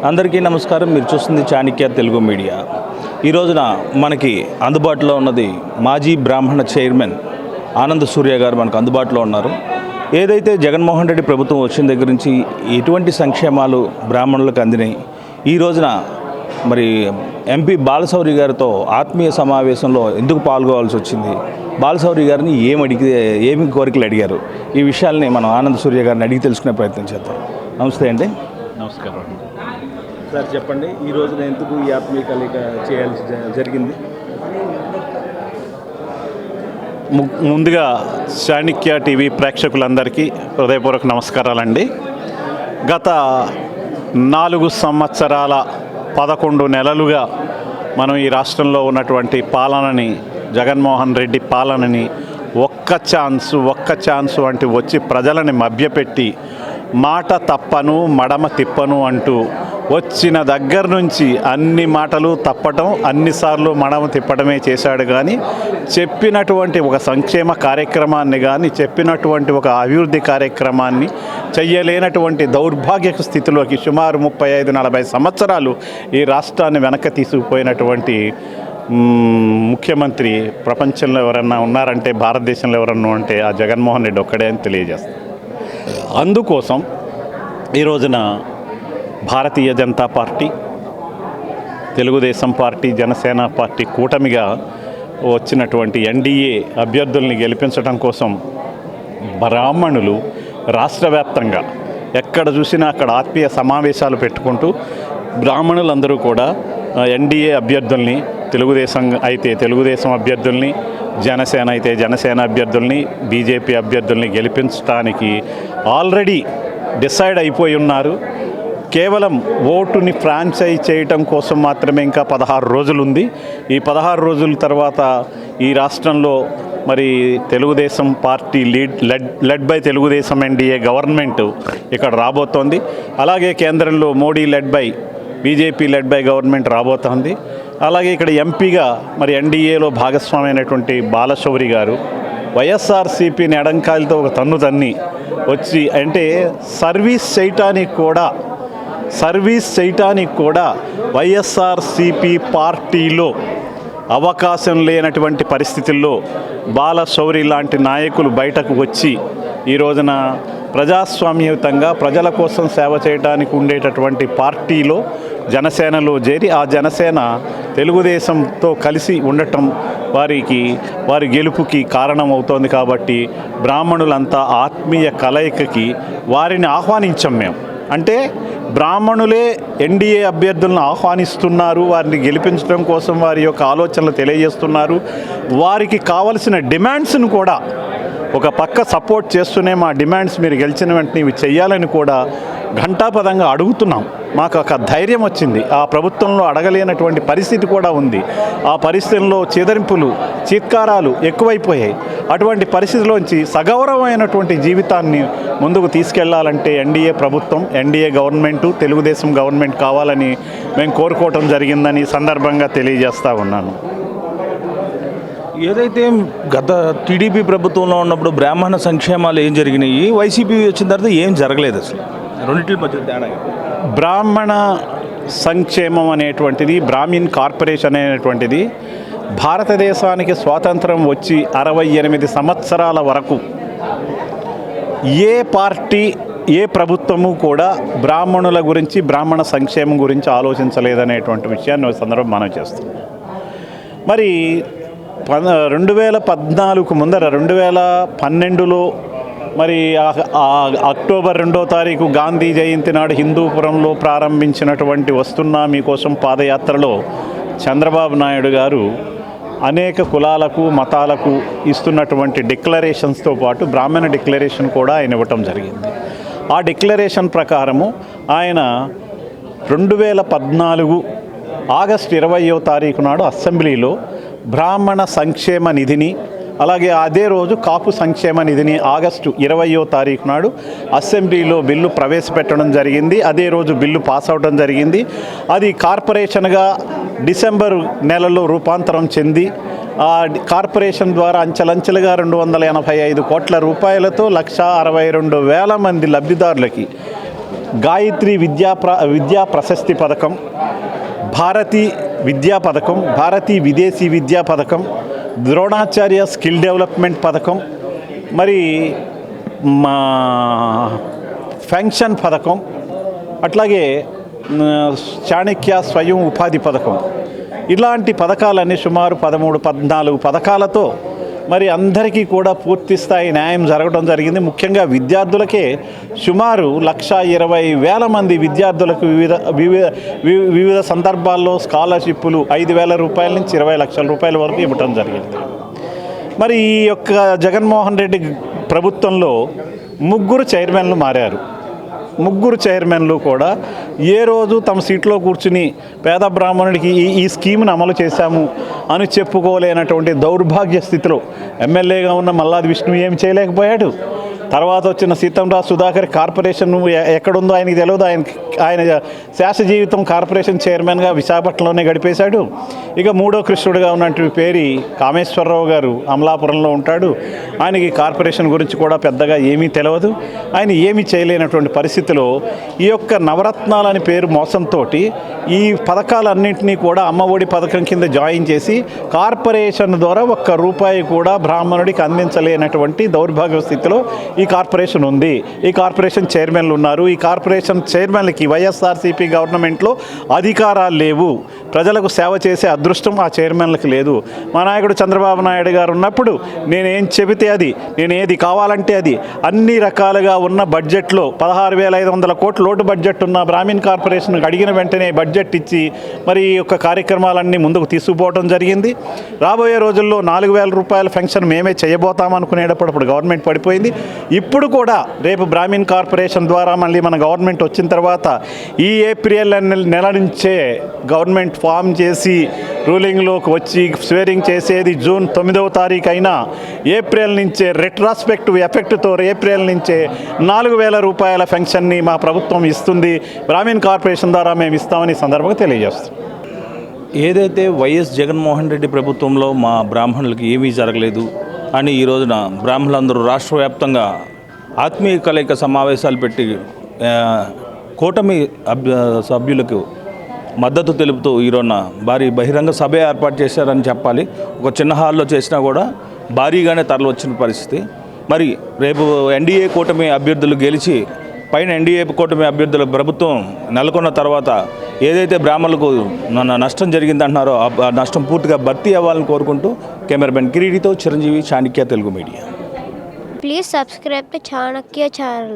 అందరికీ నమస్కారం. మీరు చూస్తుంది చాణక్య తెలుగు మీడియా. ఈ రోజున మనకి అందుబాటులో ఉన్నది మాజీ బ్రాహ్మణ చైర్మన్ ఆనంద్ సూర్య గారు మనకు అందుబాటులో ఉన్నారు. ఏదైతే జగన్మోహన్ రెడ్డి ప్రభుత్వం వచ్చిన దగ్గర నుంచి ఎటువంటి సంక్షేమాలు బ్రాహ్మణులకు అందినాయి, ఈ రోజున మరి ఎంపీ బాలశౌరి గారితో ఆత్మీయ సమావేశంలో ఎందుకు పాల్గొవాల్సి వచ్చింది, బాలశౌరి గారిని ఏమి కోరికలు అడిగారు, ఈ విషయాల్ని మనం ఆనంద్ సూర్య గారిని అడిగి తెలుసుకునే ప్రయత్నం చేద్దాం. నమస్తే అండి. నమస్కారం సార్, చెప్పండి, ఈ రోజున ఎందుకు ఈ ఆత్మీయ కలయిక చేయాల్సి జరిగింది? ముందుగా చాణక్య టీవీ ప్రేక్షకులందరికీ హృదయపూర్వక నమస్కారాలండి. గత 4 సంవత్సరాల 11 నెలలుగా మనం ఈ రాష్ట్రంలో ఉన్నటువంటి పాలనని, జగన్మోహన్ రెడ్డి పాలనని ఒక్క ఛాన్సు అంటూ వచ్చి ప్రజలని మభ్యపెట్టి మాట తప్పను మడమ తిప్పను అంటూ వచ్చిన దగ్గర నుంచి అన్ని మాటలు తప్పటం, అన్నిసార్లు మడమ తిప్పడమే చేశాడు. కానీ చెప్పినటువంటి ఒక సంక్షేమ కార్యక్రమాన్ని కానీ చెప్పినటువంటి ఒక అభివృద్ధి కార్యక్రమాన్ని చెయ్యలేనటువంటి దౌర్భాగ్య స్థితిలోకి సుమారు 35-40 సంవత్సరాలు ఈ రాష్ట్రాన్ని వెనక్కి తీసుకుపోయినటువంటి ముఖ్యమంత్రి ప్రపంచంలో ఎవరన్నా ఉన్నారంటే, భారతదేశంలో ఎవరన్నా ఉంటే ఆ జగన్మోహన్ రెడ్డి ఒక్కడే అని తెలియజేస్తారు. అందుకోసం ఈ రోజున Bharatiya Janata party, Telugu Desam party, Janasena party కూటమిగా వచ్చినటువంటి ఎన్డీఏ అభ్యర్థుల్ని గెలిపించడం కోసం బ్రాహ్మణులు రాష్ట్ర వ్యాప్తంగా ఎక్కడ చూసినా అక్కడ ఆత్మీయ సమావేశాలు పెట్టుకుంటూ బ్రాహ్మణులందరూ కూడా ఎన్డీఏ అభ్యర్థుల్ని, తెలుగుదేశం అయితే తెలుగుదేశం అభ్యర్థుల్ని, జనసేన అయితే జనసేన అభ్యర్థుల్ని, బీజేపీ అభ్యర్థుల్ని గెలిపించడానికి ఆల్రెడీ డిసైడ్ అయిపోయి ఉన్నారు. కేవలం ఓటుని ఫ్రాంచైజ్ చేయటం కోసం మాత్రమే ఇంకా 16 రోజులు ఉంది. ఈ 16 రోజుల తర్వాత ఈ రాష్ట్రంలో మరి Telugu Desam party led by Telugu Desam NDA government ఇక్కడ రాబోతోంది. అలాగే కేంద్రంలో Modi BJP led by government రాబోతోంది. అలాగే ఇక్కడ ఎంపీగా మరి ఎన్డీఏలో భాగస్వామైనటువంటి బాలశౌరి గారు వైఎస్ఆర్సీపీని ఎడంకాయలతో ఒక తన్ని వచ్చి, అంటే సర్వీస్ చేయటానికి కూడా వైఎస్ఆర్సీపీ పార్టీలో అవకాశం లేనటువంటి పరిస్థితుల్లో బాలశౌరి లాంటి నాయకులు బయటకు వచ్చి ఈ రోజున ప్రజాస్వామ్యయుతంగా ప్రజల కోసం సేవ చేయడానికి ఉండేటటువంటి పార్టీలో జనసేనలో చేరి ఆ జనసేన తెలుగుదేశంతో కలిసి ఉండటం వారి గెలుపుకి కారణమవుతోంది. కాబట్టి బ్రాహ్మణులంతా ఆత్మీయ కలయికకి వారిని ఆహ్వానించాం మేము. అంటే బ్రాహ్మణులే ఎన్డీఏ అభ్యర్థులను ఆహ్వానిస్తున్నారు, వారిని గెలిపించడం కోసం వారి యొక్క ఆలోచనలు తెలియజేస్తున్నారు. వారికి కావలసిన డిమాండ్స్ను కూడా ఒక పక్క సపోర్ట్ చేస్తూనే మా డిమాండ్స్ మీరు గెలిచిన వెంటనే ఇవి చెయ్యాలని కూడా ఘంటాపదంగా అడుగుతున్నాం. మాకు ఒక ధైర్యం వచ్చింది. ఆ ప్రభుత్వంలో అడగలేనటువంటి పరిస్థితి కూడా ఉంది. ఆ పరిస్థితుల్లో చెదరింపులు, చీత్కారాలు ఎక్కువైపోయాయి. అటువంటి పరిస్థితిలోంచి సగౌరవమైనటువంటి జీవితాన్ని ముందుకు తీసుకెళ్లాలంటే ఎన్డీఏ ప్రభుత్వం, ఎన్డీఏ గవర్నమెంటు, తెలుగుదేశం గవర్నమెంట్ కావాలని మేము కోరుకోవటం జరిగిందని సందర్భంగా తెలియజేస్తూ ఉన్నాను. ఏదైతే గత టీడీపీ ప్రభుత్వంలో ఉన్నప్పుడు బ్రాహ్మణ సంక్షేమాలు ఏం జరిగినాయి, వైసీపీ వచ్చిన తర్వాత ఏం జరగలేదు. అసలు రెండింటి మధ్య తేడా. బ్రాహ్మణ సంక్షేమం అనేటువంటిది, బ్రాహ్మిన్ కార్పొరేషన్ అనేటువంటిది భారతదేశానికి స్వాతంత్రం వచ్చి 68 సంవత్సరాల వరకు ఏ పార్టీ, ఏ ప్రభుత్వము కూడా బ్రాహ్మణుల గురించి, బ్రాహ్మణ సంక్షేమం గురించి ఆలోచించలేదనేటువంటి విషయాన్ని సందర్భం మనం చేస్తున్నాం. మరి 2014 ముందర 2012లో మరి అక్టోబర్ 2వ తారీఖు గాంధీ జయంతి నాడు హిందూపురంలో ప్రారంభించినటువంటి వస్తున్నా మీకోసం పాదయాత్రలో చంద్రబాబు నాయుడు గారు అనేక కులాలకు, మతాలకు ఇస్తున్నటువంటి డిక్లరేషన్స్తో పాటు బ్రాహ్మణ డిక్లరేషన్ కూడా ఆయన ఇవ్వటం జరిగింది. ఆ డిక్లరేషన్ ప్రకారము ఆయన 2014 ఆగస్టు 20వ తారీఖు నాడు అసెంబ్లీలో బ్రాహ్మణ సంక్షేమ నిధిని, అలాగే అదే రోజు కాపు సంక్షేమ నిధిని ఆగస్టు 20వ తారీఖు నాడు అసెంబ్లీలో బిల్లు ప్రవేశపెట్టడం జరిగింది. అదే రోజు బిల్లు పాస్ అవడం జరిగింది. అది కార్పొరేషన్గా డిసెంబర్ నెలలో రూపాంతరం చెంది ఆ కార్పొరేషన్ ద్వారా అంచెలంచెలుగా 285 కోట్ల రూపాయలతో 1,62,000 మంది లబ్ధిదారులకి గాయత్రి విద్యా ప్రశస్తి పథకం, భారతీ విద్యా పథకం, భారతీ విదేశీ విద్యా పథకం, ద్రోణాచార్య స్కిల్ డెవలప్మెంట్ పథకం, మరి మా పెన్షన్ పథకం, అట్లాగే చాణక్య స్వయం ఉపాధి పథకం, ఇలాంటి పథకాలన్నీ సుమారు 13-14 పథకాలతో మరి అందరికీ కూడా పూర్తి స్థాయి న్యాయం జరగడం జరిగింది. ముఖ్యంగా విద్యార్థులకే సుమారు 1,20,000 మంది విద్యార్థులకు వివిధ సందర్భాల్లో స్కాలర్షిప్లు 5,000 రూపాయల నుంచి 20 లక్షల రూపాయల వరకు ఇవ్వటం జరిగింది. మరి ఈ యొక్క జగన్మోహన్ రెడ్డి ప్రభుత్వంలో 3 చైర్మన్లు మారారు. 3 చైర్మన్లు కూడా ఏ రోజు తమ సీట్లో కూర్చుని పేద బ్రాహ్మణుడికి ఈ స్కీమ్ను అమలు చేశాము అని చెప్పుకోలేనటువంటి దౌర్భాగ్య స్థితిలో ఎమ్మెల్యేగా ఉన్న మల్లాది విష్ణు ఏమి చేయలేకపోయాడు. తర్వాత వచ్చిన సీతంరాజు సుధాకర్ కార్పొరేషన్ ఎక్కడుందో ఆయనకి తెలియదు. ఆయన శాస జీవితం కార్పొరేషన్ చైర్మన్గా విశాఖపట్నంలోనే గడిపేశాడు. ఇక 3వ కృష్ణుడిగా ఉన్నటువంటి పేరు కామేశ్వరరావు గారు అమలాపురంలో ఉంటాడు. ఆయనకి కార్పొరేషన్ గురించి కూడా పెద్దగా ఏమీ తెలియదు. ఆయన ఏమీ చేయలేనటువంటి పరిస్థితిలో ఈ యొక్క నవరత్నాలని పేరు మోసంతో ఈ పథకాలన్నింటినీ కూడా అమ్మఒడి పథకం కింద జాయిన్ చేసి కార్పొరేషన్ ద్వారా ₹1 కూడా బ్రాహ్మణుడికి అందించలేనటువంటి దౌర్భాగ్య స్థితిలో ఈ కార్పొరేషన్ ఉంది. ఈ కార్పొరేషన్ చైర్మన్లు ఉన్నారు. ఈ కార్పొరేషన్ చైర్మన్లకి వైఎస్ఆర్సీపీ గవర్నమెంట్లో అధికారాలు లేవు. ప్రజలకు సేవ చేసే అదృష్టం ఆ చైర్మన్లకు లేదు. మా నాయకుడు చంద్రబాబు నాయుడు గారు ఉన్నప్పుడు నేనేం చెబితే అది, నేను ఏది కావాలంటే అది, అన్ని రకాలుగా ఉన్న బడ్జెట్లో 16,500 కోట్ల లోటు బడ్జెట్ ఉన్న బ్రాహ్మణ్ కార్పొరేషన్ అడిగిన వెంటనే బడ్జెట్ ఇచ్చి మరి ఈ యొక్క కార్యక్రమాలన్నీ ముందుకు తీసుకుపోవడం జరిగింది. రాబోయే రోజుల్లో 4,000 రూపాయల పెన్షన్ మేమే చేయబోతామనుకునేటప్పుడు ఇప్పుడు గవర్నమెంట్ పడిపోయింది. ఇప్పుడు కూడా రేపు బ్రాహ్మణ్ కార్పొరేషన్ ద్వారా మళ్ళీ మన గవర్నమెంట్ వచ్చిన తర్వాత ఈ ఏప్రిల్ నెల నుంచే గవర్నమెంట్ ఫామ్ చేసి రూలింగ్లోకి వచ్చి స్వేరింగ్ చేసేది జూన్ 9వ తారీఖు అయినా ఏప్రిల్ నుంచే రెట్రాస్పెక్టివ్ ఎఫెక్ట్తో ఏప్రిల్ నుంచే 4,000 రూపాయల పెన్షన్ని మా ప్రభుత్వం ఇస్తుంది. బ్రాహ్మణ్ కార్పొరేషన్ ద్వారా మేము ఇస్తామని సందర్భంగా తెలియజేస్తాం. ఏదైతే వైఎస్ జగన్మోహన్ రెడ్డి ప్రభుత్వంలో మా బ్రాహ్మణులకి ఏమీ జరగలేదు అని ఈ రోజున బ్రాహ్మణులందరూ రాష్ట్ర వ్యాప్తంగా ఆత్మీయ కలయిక సమావేశాలు పెట్టి కూటమి సభ్యులకు మద్దతు తెలుపుతూ ఈరోజున భారీ బహిరంగ సభ ఏర్పాటు చేశారని చెప్పాలి. ఒక చిన్న హాల్లో చేసినా కూడా భారీగానే తరలి వచ్చిన పరిస్థితి. మరి రేపు ఎన్డీఏ కూటమి అభ్యర్థులు గెలిచి పైన ఎన్డీఏ కూటమి అభ్యర్థుల ప్రభుత్వం నెలకొన్న తర్వాత ఏదైతే బ్రాహ్మణులకు నష్టం జరిగిందంటున్నారో ఆ నష్టం పూర్తిగా భర్తీ అవ్వాలని కోరుకుంటూ కెమెరామెన్ కిరీటితో Chiranjeevi, Chanakya Telugu media. Please subscribe to Chanakya channel.